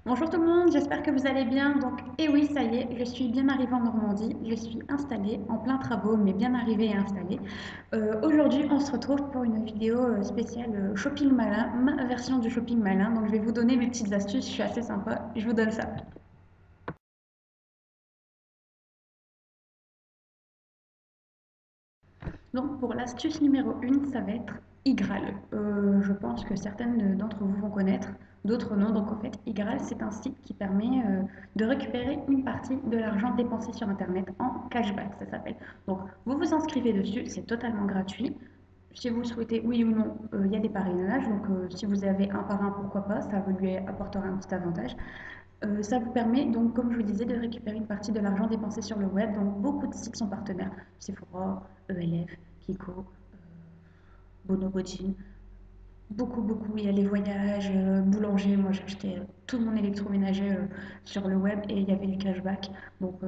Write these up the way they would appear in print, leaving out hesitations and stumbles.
Bonjour tout le monde, j'espère que vous allez bien. Donc, et oui, ça y est, je suis bien arrivée en Normandie. Je suis installée en plein travaux, mais bien arrivée et installée. Aujourd'hui, on se retrouve pour une vidéo spéciale shopping malin, ma version du shopping malin. Donc, je vais vous donner mes petites astuces. Je suis assez sympa. Je vous donne ça. Donc, pour l'astuce numéro 1, ça va être Igral. Je pense que certaines d'entre vous vont connaître, d'autres non. Donc, en fait, Igral, c'est un site qui permet de récupérer une partie de l'argent dépensé sur Internet en cashback, ça s'appelle. Donc, vous vous inscrivez dessus, c'est totalement gratuit. Si vous souhaitez, oui ou non, il y a des parrainages. Donc, si vous avez un parrain, pourquoi pas, ça vous lui apportera un petit avantage. Ça vous permet donc, comme je vous disais, de récupérer une partie de l'argent dépensé sur le web. Donc beaucoup de sites sont partenaires. Sephora, ELF, Kiko, Bonobo beaucoup, beaucoup. Il y a les voyages, boulanger. Moi, j'ai acheté tout mon électroménager sur le web et il y avait du cashback. Donc,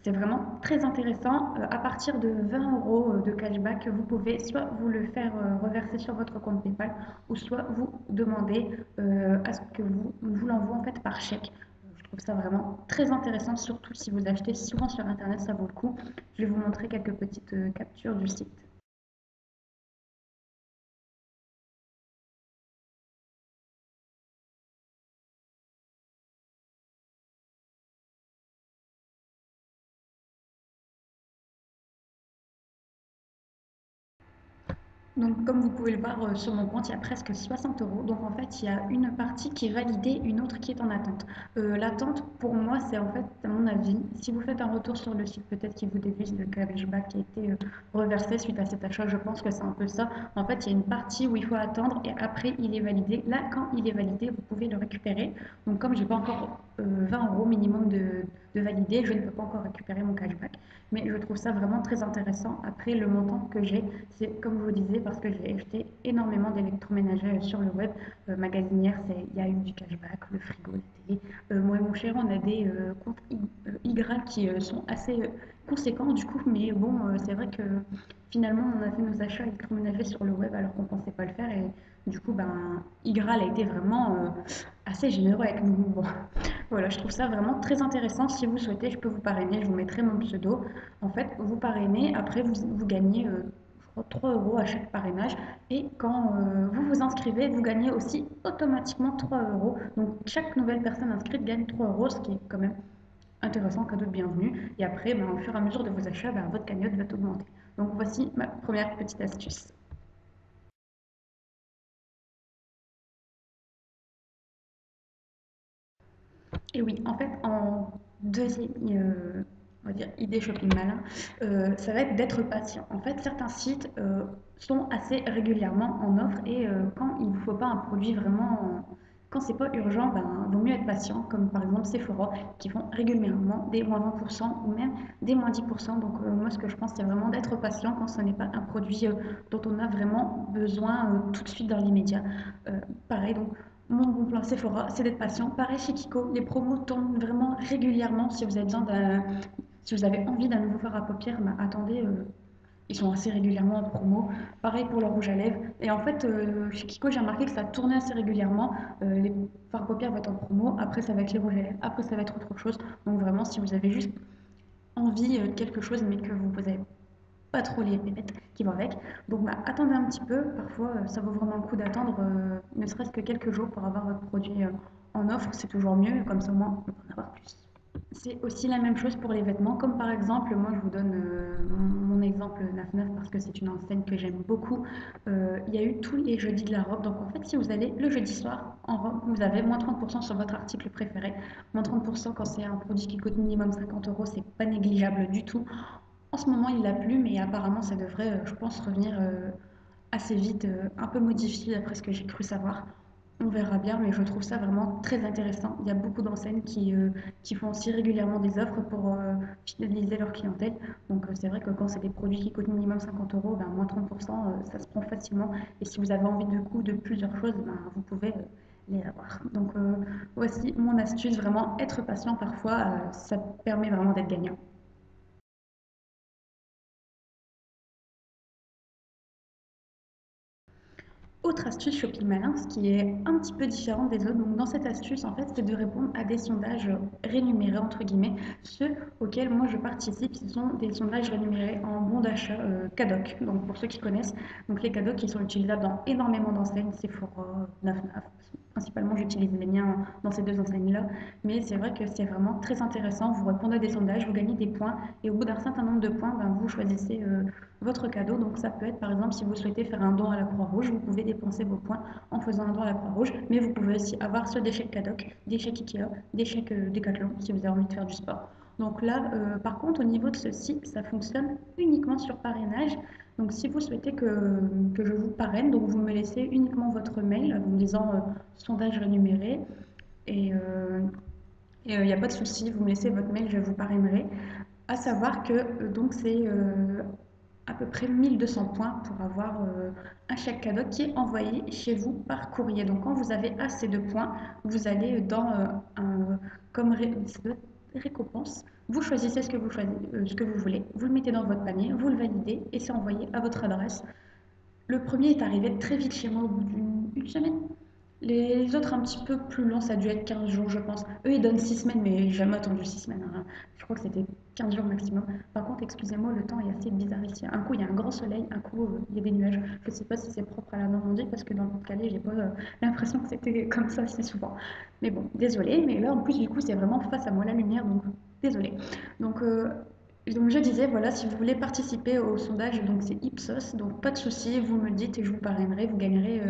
c'est vraiment très intéressant. À partir de 20 euros de cashback, vous pouvez soit vous le faire reverser sur votre compte PayPal ou soit vous demander à ce que vous l'envoie en fait par chèque. Je trouve ça vraiment très intéressant, surtout si vous achetez souvent sur Internet, ça vaut le coup. Je vais vous montrer quelques petites captures du site. Donc, comme vous pouvez le voir sur mon compte, il y a presque 60 euros. Donc, en fait, il y a une partie qui est validée, une autre qui est en attente. L'attente, pour moi, c'est en fait, à mon avis, si vous faites un retour sur le site, peut-être qu'il vous déduise le cashback qui a été reversé suite à cet achat. Je pense que c'est un peu ça. En fait, il y a une partie où il faut attendre et après, il est validé. Là, quand il est validé, vous pouvez le récupérer. Donc, comme je n'ai pas encore 20 euros minimum de validé, je ne peux pas encore récupérer mon cashback. Mais je trouve ça vraiment très intéressant. Après, le montant que j'ai, c'est comme je vous disais, parce que j'ai acheté énormément d'électroménagers sur le web. Magasinière, il y a eu du cashback, le frigo, la télé. Moi et mon cher, on a des comptes Y qui sont assez conséquents du coup. Mais bon, c'est vrai que finalement, on a fait nos achats électroménagers sur le web alors qu'on ne pensait pas le faire. Et du coup, ben, Igral a été vraiment assez généreux avec nous. Bon, voilà, je trouve ça vraiment très intéressant. Si vous souhaitez, je peux vous parrainer, je vous mettrai mon pseudo. En fait, vous parrainez, après vous gagnez je crois, 3 euros à chaque parrainage. Et quand vous vous inscrivez, vous gagnez aussi automatiquement 3 euros. Donc chaque nouvelle personne inscrite gagne 3 euros, ce qui est quand même intéressant, cadeau de bienvenue. Et après, ben, au fur et à mesure de vos achats, ben, votre cagnotte va augmenter. Donc voici ma première petite astuce. Et oui, en fait, en deuxième, on va dire, idée shopping malin, ça va être d'être patient. En fait, certains sites sont assez régulièrement en offre et quand il ne vous faut pas un produit vraiment, quand c'est pas urgent, ben, vaut mieux être patient, comme par exemple Sephora, qui font régulièrement des moins 20% ou même des moins 10%. Donc moi, ce que je pense, c'est vraiment d'être patient quand ce n'est pas un produit dont on a vraiment besoin tout de suite dans l'immédiat. Pareil, donc mon bon plan Sephora, c'est d'être patient. Pareil chez Kiko, les promos tombent vraiment régulièrement. Si vous avez besoin si vous avez envie d'un nouveau fard à paupières, bah, attendez, ils sont assez régulièrement en promo. Pareil pour le rouge à lèvres. Et en fait, chez Kiko, j'ai remarqué que ça tournait assez régulièrement. Les fards à paupières vont être en promo, après ça va être les rouges à lèvres, après ça va être autre chose. Donc vraiment, si vous avez juste envie de quelque chose, mais que vous n'avez pas trop les pépettes qui vont avec. Donc bah, attendez un petit peu, parfois ça vaut vraiment le coup d'attendre ne serait-ce que quelques jours pour avoir votre produit en offre, c'est toujours mieux, comme ça au moins on peut en avoir plus. C'est aussi la même chose pour les vêtements, comme par exemple, moi je vous donne mon exemple 99 parce que c'est une enseigne que j'aime beaucoup. Il y a eu tous les jeudis de la robe, donc en fait si vous allez le jeudi soir en robe, vous avez moins 30% sur votre article préféré. Moins 30% quand c'est un produit qui coûte minimum 50 euros, c'est pas négligeable du tout. En ce moment, il l'a plu, mais apparemment, ça devrait, je pense, revenir assez vite, un peu modifié d'après ce que j'ai cru savoir. On verra bien, mais je trouve ça vraiment très intéressant. Il y a beaucoup d'enseignes qui font aussi régulièrement des offres pour fidéliser leur clientèle. Donc c'est vrai que quand c'est des produits qui coûtent minimum 50 euros, ben, moins 30%, ça se prend facilement. Et si vous avez envie de coût de plusieurs choses, ben, vous pouvez les avoir. Donc voici mon astuce, vraiment être patient parfois, ça permet vraiment d'être gagnant. Autre astuce Shopping Malin, ce qui est un petit peu différent des autres. Donc dans cette astuce, en fait, c'est de répondre à des sondages rémunérés, entre guillemets. Ceux auxquels moi je participe, ce sont des sondages rémunérés en bons d'achat CADOC. Donc pour ceux qui connaissent, donc les CADOC qui sont utilisables dans énormément d'enseignes, Sephora, 99. Principalement, j'utilise les miens dans ces deux enseignes-là. Mais c'est vrai que c'est vraiment très intéressant. Vous répondez à des sondages, vous gagnez des points. Et au bout d'un certain nombre de points, ben, vous choisissez votre cadeau. Donc ça peut être par exemple si vous souhaitez faire un don à la Croix-Rouge, vous pouvez dépenser vos points en faisant un don à la Croix-Rouge, mais vous pouvez aussi avoir soit des chèques Cadoc, des chèques Ikea, des chèques Decathlon si vous avez envie de faire du sport. Donc là, par contre, au niveau de ceci, ça fonctionne uniquement sur parrainage. Donc si vous souhaitez que je vous parraine, donc vous me laissez uniquement votre mail en me disant sondage rémunéré et il n'y a pas de souci, vous me laissez votre mail, je vous parrainerai. À savoir que donc c'est à peu près 1200 points pour avoir un chèque cadeau qui est envoyé chez vous par courrier. Donc quand vous avez assez de points, vous allez dans comme récompense, vous choisissez ce que vous voulez, vous le mettez dans votre panier, vous le validez et c'est envoyé à votre adresse. Le premier est arrivé très vite chez moi au bout d'une semaine. Les autres un petit peu plus longs, ça a dû être 15 jours, je pense. Eux, ils donnent 6 semaines, mais j'ai jamais attendu 6 semaines, hein. Je crois que c'était 15 jours maximum. Par contre, excusez-moi, le temps est assez bizarre ici. Un coup, il y a un grand soleil, un coup, il y a des nuages. Je ne sais pas si c'est propre à la Normandie, parce que dans le Pas-de-Calais, j'ai pas l'impression que c'était comme ça assez souvent. Mais bon, désolé, mais là, en plus, du coup, c'est vraiment face à moi la lumière, donc désolé. Donc, donc je disais, voilà, si vous voulez participer au sondage, donc c'est Ipsos, donc pas de souci, vous me le dites et je vous parrainerai, vous gagnerez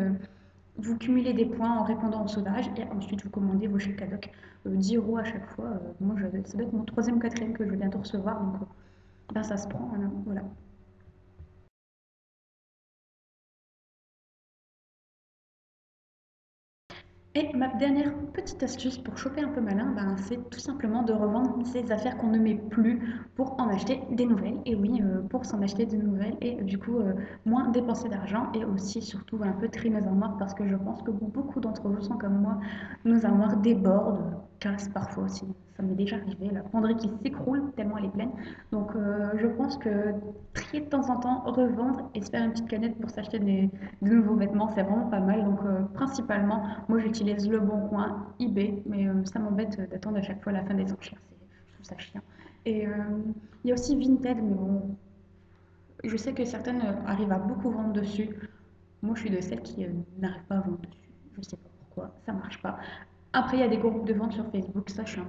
vous cumulez des points en répondant au sondage et ensuite vous commandez vos chèques cadoc. 10 euros à chaque fois. Moi, ça doit être mon troisième, quatrième que je vais bientôt recevoir. Donc, ben, ça se prend. Voilà. Voilà. Et ma dernière petite astuce pour choper un peu malin, ben, c'est tout simplement de revendre ces affaires qu'on ne met plus pour en acheter des nouvelles. Et oui, pour s'en acheter de nouvelles et du coup moins dépenser d'argent et aussi surtout un peu trier nos armoires parce que je pense que beaucoup d'entre vous sont comme moi, nos armoires débordent, cassent parfois aussi. Ça m'est déjà arrivé, la penderie qui s'écroule tellement elle est pleine. Donc je pense que trier de temps en temps, revendre et se faire une petite canette pour s'acheter de nouveaux vêtements, c'est vraiment pas mal. Donc principalement, moi j'utilise Le Bon Coin, eBay, mais ça m'embête d'attendre à chaque fois la fin des enchères, je trouve ça chiant. Et il y a aussi Vinted, mais bon, je sais que certaines arrivent à beaucoup vendre dessus. Moi je suis de celles qui n'arrivent pas à vendre dessus. Je sais pas pourquoi, ça marche pas. Après, il y a des groupes de vente sur Facebook, ça je suis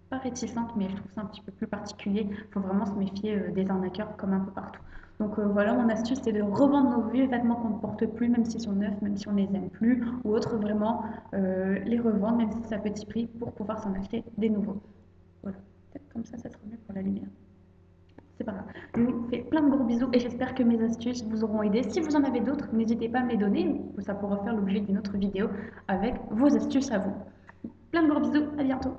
pas réticente, mais je trouve ça un petit peu plus particulier. Il faut vraiment se méfier des arnaqueurs comme un peu partout. Donc voilà, mon astuce, c'est de revendre nos vieux vêtements qu'on ne porte plus, même s'ils sont neufs, même si on ne les aime plus, ou autre, vraiment les revendre, même si c'est à petit prix, pour pouvoir s'en acheter des nouveaux. Voilà, peut-être comme ça sera mieux pour la lumière. C'est pas grave. Je vous fais plein de gros bisous et j'espère que mes astuces vous auront aidé. Si vous en avez d'autres, n'hésitez pas à me les donner, ça pourra faire l'objet d'une autre vidéo avec vos astuces à vous. Plein de gros bisous, à bientôt.